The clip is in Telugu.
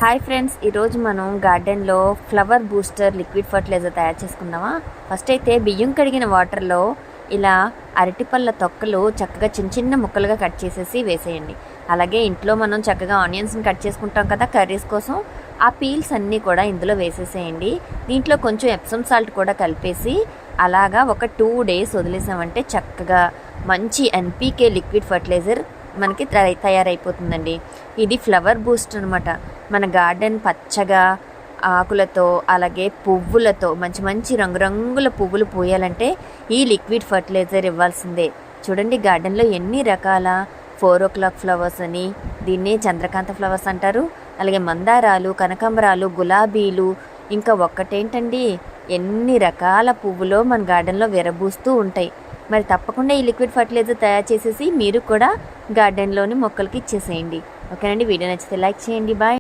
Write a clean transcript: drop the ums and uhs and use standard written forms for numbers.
హాయ్ ఫ్రెండ్స్, ఈరోజు మనం గార్డెన్లో ఫ్లవర్ బూస్టర్ లిక్విడ్ ఫర్టిలైజర్ తయారు చేసుకుందామా. ఫస్ట్ అయితే బియ్యం కడిగిన వాటర్లో ఇలా అరటిపళ్ళ తొక్కలు చక్కగా చిన్న చిన్న ముక్కలుగా కట్ చేసేసి వేసేయండి. అలాగే ఇంట్లో మనం చక్కగా ఆనియన్స్ని కట్ చేసుకుంటాం కదా కర్రీస్ కోసం, ఆ పీల్స్ అన్నీ కూడా ఇందులో వేసేసేయండి. దీంట్లో కొంచెం ఎప్సమ్ సాల్ట్ కూడా కలిపేసి అలాగా ఒక 2 days వదిలేసామంటే చక్కగా మంచి ఎన్పీకే లిక్విడ్ ఫర్టిలైజర్ మనకి తయారైపోతుందండి. ఇది ఫ్లవర్ బూస్ట్ అనమాట. మన గార్డెన్ పచ్చగా ఆకులతో అలాగే పువ్వులతో మంచి మంచి రంగురంగుల పువ్వులు పూయాలంటే ఈ లిక్విడ్ ఫర్టిలైజర్ ఇవ్వాల్సిందే. చూడండి, గార్డెన్లో ఎన్ని రకాల 4 o'clock ఫ్లవర్స్ అని, దీన్నే చంద్రకాంత ఫ్లవర్స్ అంటారు. అలాగే మందారాలు, కనకాంబరాలు, గులాబీలు, ఇంకా ఒక్కటేంటండి ఎన్ని రకాల పువ్వులో మన గార్డెన్లో విరబూస్తూ ఉంటాయి. మరి తప్పకుండా ఈ లిక్విడ్ ఫర్టిలైజర్ తయారు చేసేసి మీరు కూడా గార్డెన్లోని మొక్కలకి ఇచ్చేసేయండి. ఓకేనండి, వీడియో నచ్చితే లైక్ చేయండి. బాయ్.